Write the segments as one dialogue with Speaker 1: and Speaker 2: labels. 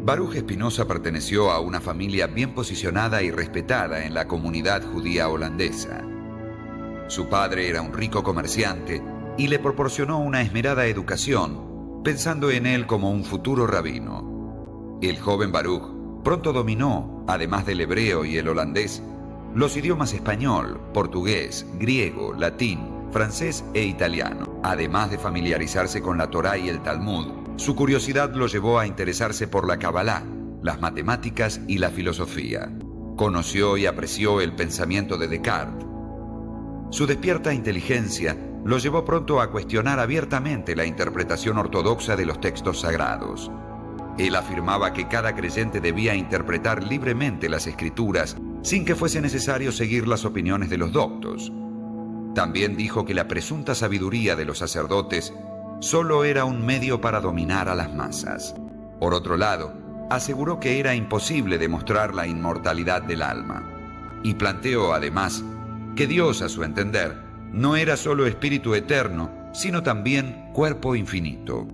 Speaker 1: Baruch Spinoza perteneció a una familia bien posicionada y respetada en la comunidad judía holandesa. Su padre era un rico comerciante y le proporcionó una esmerada educación, pensando en él como un futuro rabino. El joven Baruch pronto dominó, además del hebreo y el holandés, los idiomas español, portugués, griego, latín, francés e italiano. Además de familiarizarse con la Torá y el Talmud, su curiosidad lo llevó a interesarse por la Kabbalah, las matemáticas y la filosofía. Conoció y apreció el pensamiento de Descartes. Su despierta inteligencia lo llevó pronto a cuestionar abiertamente la interpretación ortodoxa de los textos sagrados. Él afirmaba que cada creyente debía interpretar libremente las escrituras sin que fuese necesario seguir las opiniones de los doctos. También dijo que la presunta sabiduría de los sacerdotes solo era un medio para dominar a las masas. Por otro lado, aseguró que era imposible demostrar la inmortalidad del alma. Y planteó además que Dios, a su entender, no era solo espíritu eterno, sino también cuerpo infinito.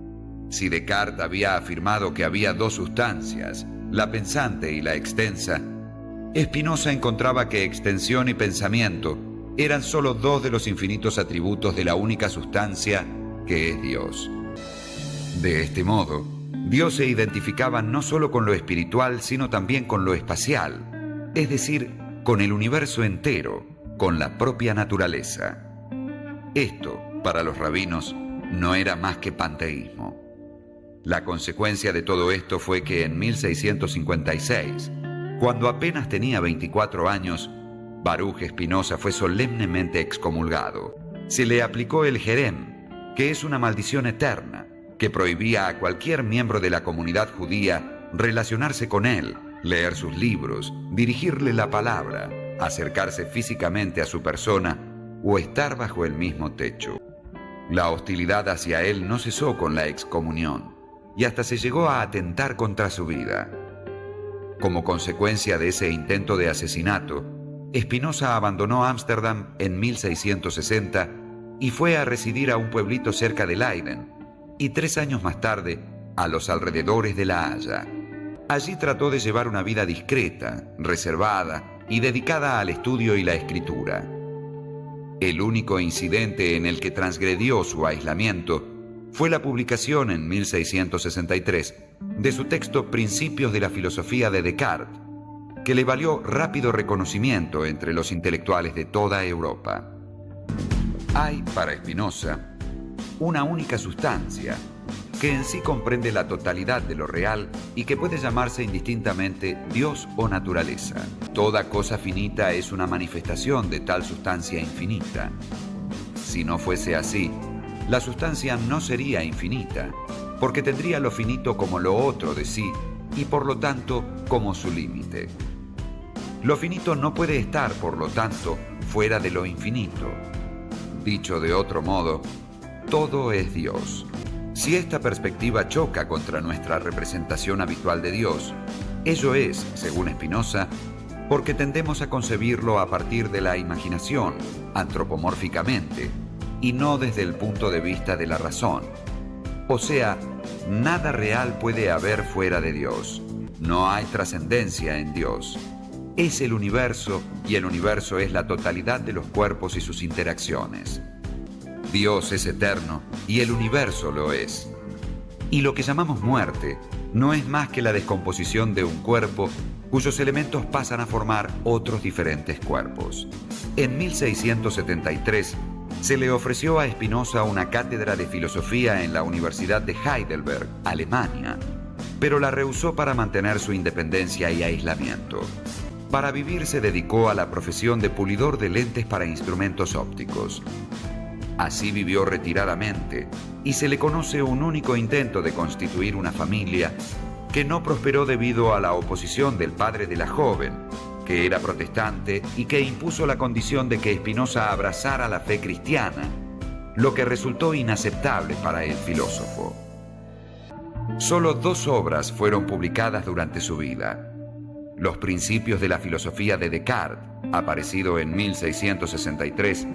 Speaker 1: Si Descartes había afirmado que había dos sustancias, la pensante y la extensa, Spinoza encontraba que extensión y pensamiento eran solo dos de los infinitos atributos de la única sustancia que es Dios. De este modo, Dios se identificaba no solo con lo espiritual, sino también con lo espacial, es decir, con el universo entero, con la propia naturaleza. Esto, para los rabinos, no era más que panteísmo. La consecuencia de todo esto fue que en 1656, cuando apenas tenía 24 años, Baruch Spinoza fue solemnemente excomulgado. Se le aplicó el jerem, que es una maldición eterna, que prohibía a cualquier miembro de la comunidad judía relacionarse con él, leer sus libros, dirigirle la palabra, acercarse físicamente a su persona o estar bajo el mismo techo. La hostilidad hacia él no cesó con la excomunión y hasta se llegó a atentar contra su vida. Como consecuencia de ese intento de asesinato, Spinoza abandonó Ámsterdam en 1660 y fue a residir a un pueblito cerca de Leiden y 3 años más tarde a los alrededores de La Haya. Allí trató de llevar una vida discreta, reservada y dedicada al estudio y la escritura. El único incidente en el que transgredió su aislamiento fue la publicación en 1663 de su texto Principios de la filosofía de Descartes, que le valió rápido reconocimiento entre los intelectuales de toda Europa. Hay, para Spinoza, una única sustancia que en sí comprende la totalidad de lo real y que puede llamarse indistintamente Dios o naturaleza. Toda cosa finita es una manifestación de tal sustancia infinita. Si no fuese así, la sustancia no sería infinita, porque tendría lo finito como lo otro de sí y por lo tanto como su límite. Lo finito no puede estar, por lo tanto, fuera de lo infinito. Dicho de otro modo, todo es Dios. Si esta perspectiva choca contra nuestra representación habitual de Dios, ello es, según Spinoza, porque tendemos a concebirlo a partir de la imaginación, antropomórficamente, y no desde el punto de vista de la razón. O sea, nada real puede haber fuera de Dios. No hay trascendencia en Dios. Es el universo, y el universo es la totalidad de los cuerpos y sus interacciones. Dios es eterno, y el universo lo es. Y lo que llamamos muerte no es más que la descomposición de un cuerpo cuyos elementos pasan a formar otros diferentes cuerpos. En 1673 se le ofreció a Spinoza una cátedra de filosofía en la Universidad de Heidelberg, Alemania, pero la rehusó para mantener su independencia y aislamiento. Para vivir se dedicó a la profesión de pulidor de lentes para instrumentos ópticos. Así vivió retiradamente y se le conoce un único intento de constituir una familia que no prosperó debido a la oposición del padre de la joven, que era protestante y que impuso la condición de que Spinoza abrazara la fe cristiana, lo que resultó inaceptable para el filósofo. Solo 2 obras fueron publicadas durante su vida: Los Principios de la filosofía de Descartes, aparecido en 1663,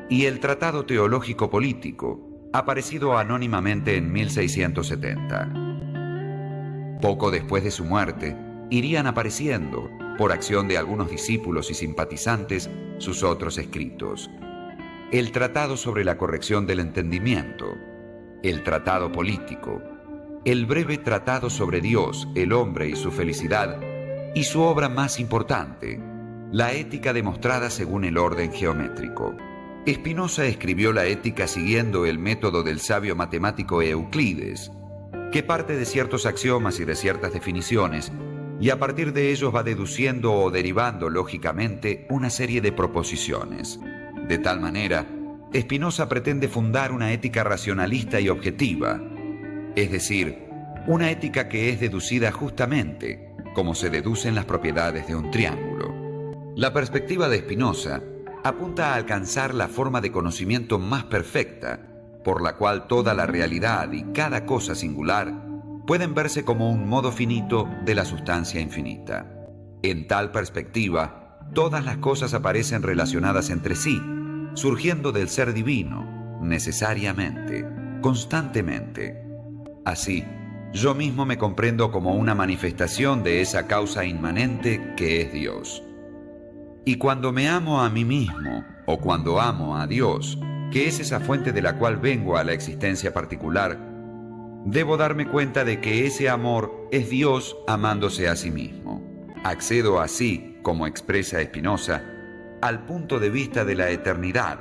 Speaker 1: y el Tratado Teológico Político, aparecido anónimamente en 1670. Poco después de su muerte, irían apareciendo, por acción de algunos discípulos y simpatizantes, sus otros escritos. El Tratado sobre la corrección del entendimiento, el Tratado político, el breve Tratado sobre Dios, el hombre y su felicidad, y su obra más importante, la Ética demostrada según el orden geométrico. Spinoza escribió la Ética siguiendo el método del sabio matemático Euclides, que parte de ciertos axiomas y de ciertas definiciones, y a partir de ellos va deduciendo o derivando lógicamente una serie de proposiciones. De tal manera, Spinoza pretende fundar una ética racionalista y objetiva, es decir, una ética que es deducida justamente como se deducen las propiedades de un triángulo. La perspectiva de Spinoza apunta a alcanzar la forma de conocimiento más perfecta, por la cual toda la realidad y cada cosa singular pueden verse como un modo finito de la sustancia infinita. En tal perspectiva, todas las cosas aparecen relacionadas entre sí, surgiendo del ser divino, necesariamente, constantemente. Así, yo mismo me comprendo como una manifestación de esa causa inmanente que es Dios. Y cuando me amo a mí mismo, o cuando amo a Dios, que es esa fuente de la cual vengo a la existencia particular, debo darme cuenta de que ese amor es Dios amándose a sí mismo. Accedo así, como expresa Spinoza, al punto de vista de la eternidad.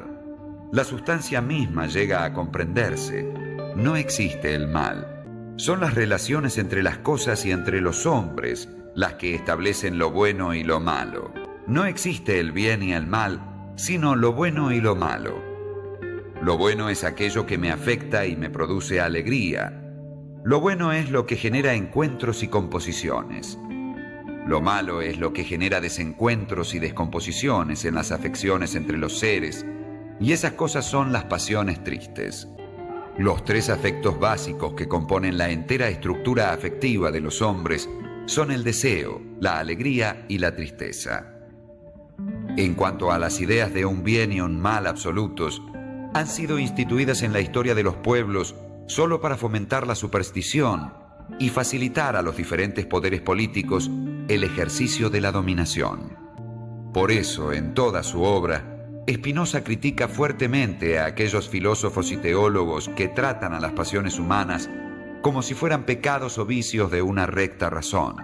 Speaker 1: La sustancia misma llega a comprenderse. No existe el mal. Son las relaciones entre las cosas y entre los hombres las que establecen lo bueno y lo malo. No existe el bien y el mal, sino lo bueno y lo malo. Lo bueno es aquello que me afecta y me produce alegría. Lo bueno es lo que genera encuentros y composiciones. Lo malo es lo que genera desencuentros y descomposiciones en las afecciones entre los seres, y esas cosas son las pasiones tristes. Los tres afectos básicos que componen la entera estructura afectiva de los hombres son el deseo, la alegría y la tristeza. En cuanto a las ideas de un bien y un mal absolutos, han sido instituidas en la historia de los pueblos solo para fomentar la superstición y facilitar a los diferentes poderes políticos el ejercicio de la dominación. Por eso, en toda su obra, Spinoza critica fuertemente a aquellos filósofos y teólogos que tratan a las pasiones humanas como si fueran pecados o vicios de una recta razón.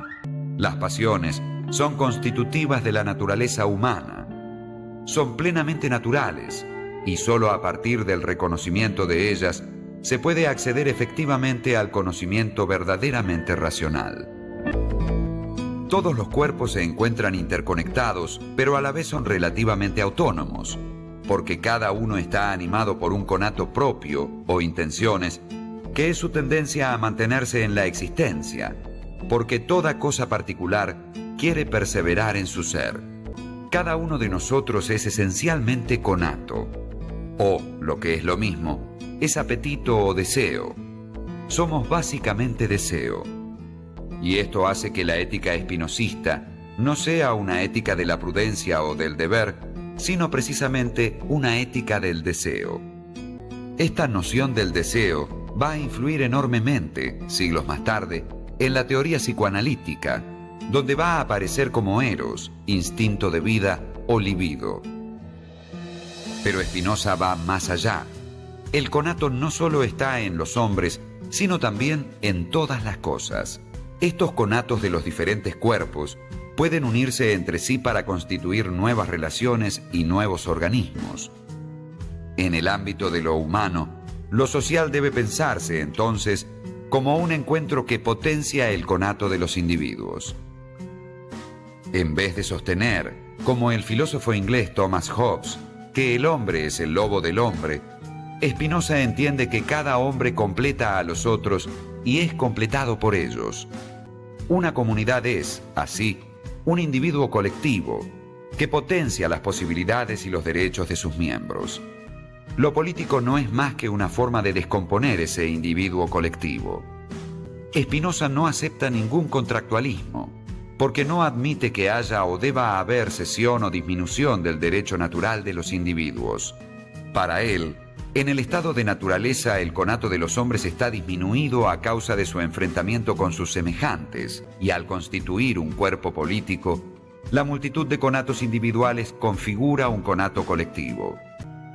Speaker 1: Las pasiones son constitutivas de la naturaleza humana, son plenamente naturales y solo a partir del reconocimiento de ellas se puede acceder efectivamente al conocimiento verdaderamente racional. Todos los cuerpos se encuentran interconectados, pero a la vez son relativamente autónomos, porque cada uno está animado por un conato propio o intenciones, que es su tendencia a mantenerse en la existencia, porque toda cosa particular quiere perseverar en su ser. Cada uno de nosotros es esencialmente conato, o, lo que es lo mismo, es apetito o deseo. Somos básicamente deseo. Y esto hace que la ética espinosista no sea una ética de la prudencia o del deber, sino precisamente una ética del deseo. Esta noción del deseo va a influir enormemente, siglos más tarde, en la teoría psicoanalítica, donde va a aparecer como eros, instinto de vida o libido. Pero Spinoza va más allá. El conato no solo está en los hombres, sino también en todas las cosas. Estos conatos de los diferentes cuerpos pueden unirse entre sí para constituir nuevas relaciones y nuevos organismos. En el ámbito de lo humano, lo social debe pensarse, entonces, como un encuentro que potencia el conato de los individuos. En vez de sostener, como el filósofo inglés Thomas Hobbes, que el hombre es el lobo del hombre, Spinoza entiende que cada hombre completa a los otros y es completado por ellos. Una comunidad es, así, un individuo colectivo que potencia las posibilidades y los derechos de sus miembros. Lo político no es más que una forma de descomponer ese individuo colectivo. Spinoza no acepta ningún contractualismo, porque no admite que haya o deba haber cesión o disminución del derecho natural de los individuos. Para él, En el estado de naturaleza, el conato de los hombres está disminuido a causa de su enfrentamiento con sus semejantes, y al constituir un cuerpo político, la multitud de conatos individuales configura un conato colectivo.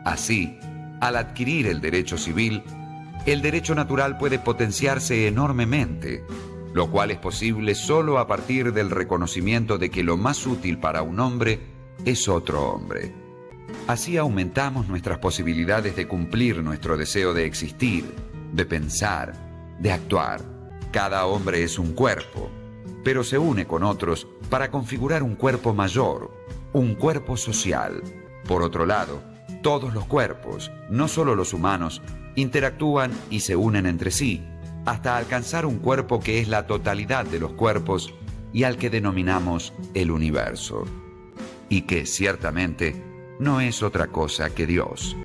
Speaker 1: Así, al adquirir el derecho civil, el derecho natural puede potenciarse enormemente, lo cual es posible solo a partir del reconocimiento de que lo más útil para un hombre es otro hombre. Así aumentamos nuestras posibilidades de cumplir nuestro deseo de existir, de pensar, de actuar. Cada hombre es un cuerpo, pero se une con otros para configurar un cuerpo mayor, un cuerpo social. Por otro lado, todos los cuerpos, no solo los humanos, interactúan y se unen entre sí, hasta alcanzar un cuerpo que es la totalidad de los cuerpos y al que denominamos el universo, y que ciertamente no es otra cosa que Dios.